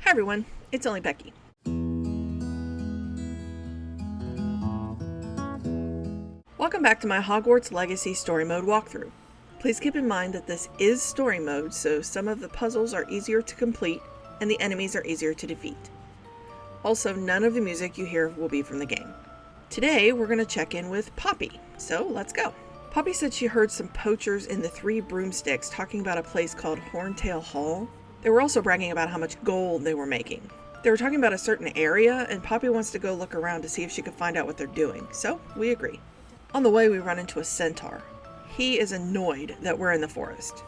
Hi everyone, it's only Becky. Welcome back to my Hogwarts Legacy Story Mode walkthrough. Please keep in mind that this is story mode, so some of the puzzles are easier to complete and the enemies are easier to defeat. Also, none of the music you hear will be from the game. Today, we're going to check in with Poppy, so let's go. Poppy said she heard some poachers in the Three Broomsticks talking about a place called Horntail Hall. They were also bragging about how much gold they were making. They were talking about a certain area, and Poppy wants to go look around to see if she can find out what they're doing, so we agree. On the way, we run into a centaur. He is annoyed that we're in the forest.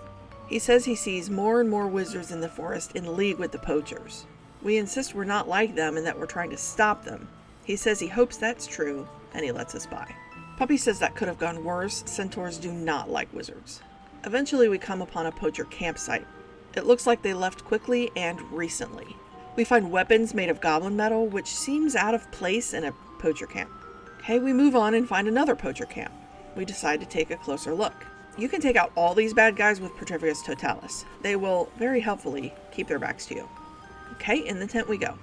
He says he sees more and more wizards in the forest in league with the poachers. We insist we're not like them and that we're trying to stop them. He says he hopes that's true, and he lets us by. Poppy says that could have gone worse. Centaurs do not like wizards. Eventually, we come upon a poacher campsite. It looks like they left quickly and recently. We find weapons made of goblin metal, which seems out of place in a poacher camp. Okay, we move on and find another poacher camp. We decide to take a closer look. You can take out all these bad guys with Petrificus Totalis. They will very helpfully keep their backs to you. Okay, in the tent we go.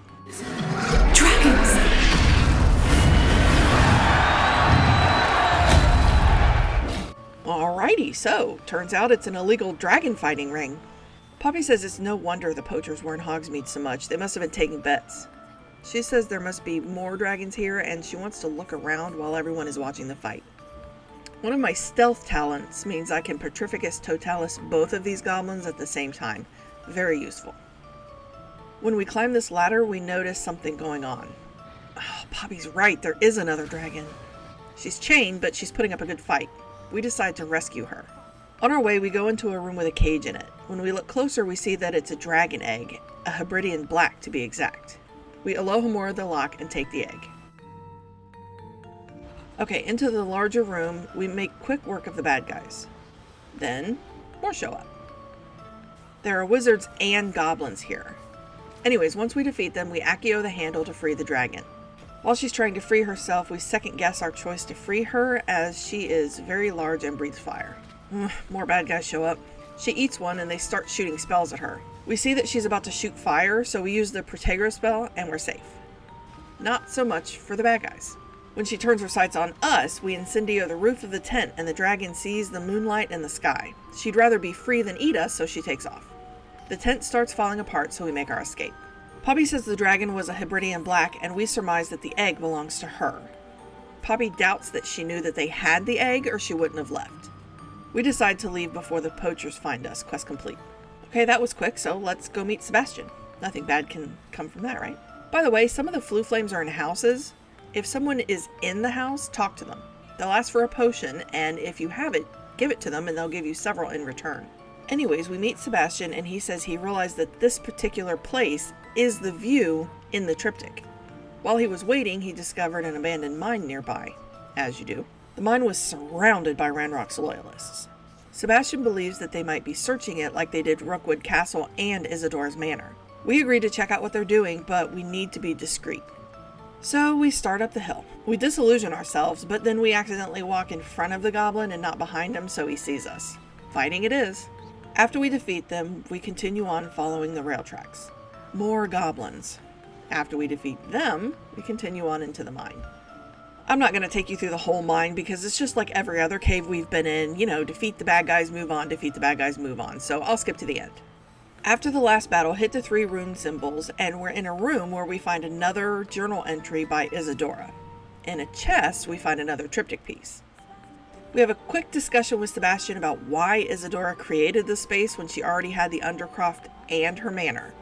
Dragons! Alrighty, so turns out it's an illegal dragon fighting ring. Poppy says it's no wonder the poachers were in Hogsmeade so much. They must have been taking bets. She says there must be more dragons here and she wants to look around while everyone is watching the fight. One of my stealth talents means I can Petrificus Totalis both of these goblins at the same time. Very useful. When we climb this ladder, we notice something going on. Oh, Poppy's right, there is another dragon. She's chained, but she's putting up a good fight. We decide to rescue her. On our way, we go into a room with a cage in it. When we look closer, we see that it's a dragon egg, a Hebridean black to be exact. We Alohomora the lock and take the egg. Okay, into the larger room, we make quick work of the bad guys. Then, more show up. There are wizards and goblins here. Anyways, once we defeat them, we Accio the handle to free the dragon. While she's trying to free herself, we second guess our choice to free her as she is very large and breathes fire. More bad guys show up. She eats one and they start shooting spells at her. We see that she's about to shoot fire, so we use the Protegro spell and we're safe. Not so much for the bad guys. When she turns her sights on us, we incendio the roof of the tent and the dragon sees the moonlight and the sky. She'd rather be free than eat us, so she takes off. The tent starts falling apart, so we make our escape. Poppy says the dragon was a Hebridean black, and we surmise that the egg belongs to her. Poppy doubts that she knew that they had the egg, or she wouldn't have left. We decide to leave before the poachers find us. Quest complete. Okay, that was quick, so let's go meet Sebastian. Nothing bad can come from that, right? By the way, some of the flue flames are in houses. If someone is in the house, talk to them. They'll ask for a potion, and if you have it, give it to them, and they'll give you several in return. Anyways, we meet Sebastian, and he says he realized that this particular place is the view in the triptych. While he was waiting, he discovered an abandoned mine nearby, as you do. The mine was surrounded by Ranrock's loyalists. Sebastian believes that they might be searching it like they did Rookwood Castle and Isadora's Manor. We agree to check out what they're doing, but we need to be discreet. So we start up the hill. We disillusion ourselves, but then we accidentally walk in front of the goblin and not behind him, so he sees us. Fighting it is. After we defeat them, we continue on following the rail tracks. More goblins. After we defeat them, we continue on into the mine. I'm not going to take you through the whole mine because it's just like every other cave we've been in. You know, defeat the bad guys, move on, defeat the bad guys, move on. So I'll skip to the end. After the last battle, hit the 3 rune symbols, and we're in a room where we find another journal entry by Isadora. In a chest, we find another triptych piece. We have a quick discussion with Sebastian about why Isadora created the space when she already had the Undercroft and her manor.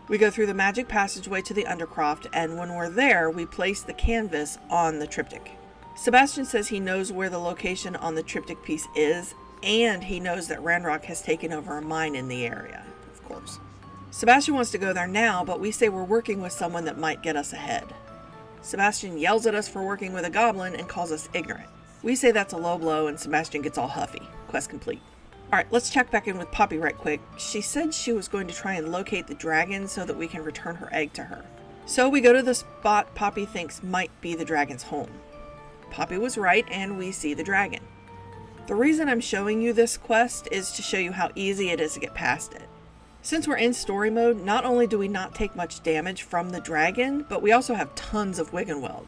We go through the magic passageway to the Undercroft, and when we're there, we place the canvas on the triptych. Sebastian says he knows where the location on the triptych piece is, and he knows that Ranrock has taken over a mine in the area, of course. Sebastian wants to go there now, but we say we're working with someone that might get us ahead. Sebastian yells at us for working with a goblin and calls us ignorant. We say that's a low blow, and Sebastian gets all huffy. Quest complete. Alright, let's check back in with Poppy right quick. She said she was going to try and locate the dragon so that we can return her egg to her. So we go to the spot Poppy thinks might be the dragon's home. Poppy was right, and we see the dragon. The reason I'm showing you this quest is to show you how easy it is to get past it. Since we're in story mode, not only do we not take much damage from the dragon, but we also have tons of Wiggenweld.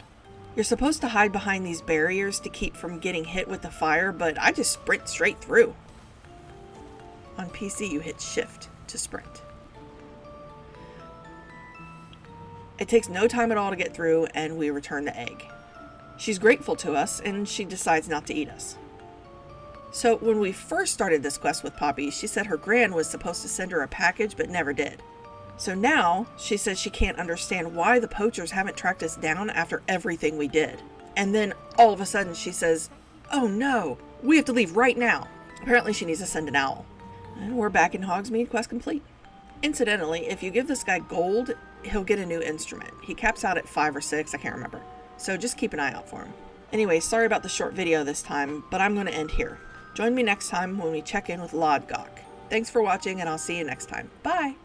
You're supposed to hide behind these barriers to keep from getting hit with the fire, but I just sprint straight through. On PC, you hit shift to sprint. It takes no time at all to get through, and we return the egg. She's grateful to us, and she decides not to eat us. So when we first started this quest with Poppy, she said her gran was supposed to send her a package, but never did. So now, she says she can't understand why the poachers haven't tracked us down after everything we did. And then, all of a sudden, she says, "Oh no, we have to leave right now." Apparently she needs to send an owl. And we're back in Hogsmeade, quest complete. Incidentally, if you give this guy gold, he'll get a new instrument. He caps out at 5 or 6, I can't remember. So just keep an eye out for him. Anyway, sorry about the short video this time, but I'm going to end here. Join me next time when we check in with Lodgok. Thanks for watching, and I'll see you next time. Bye!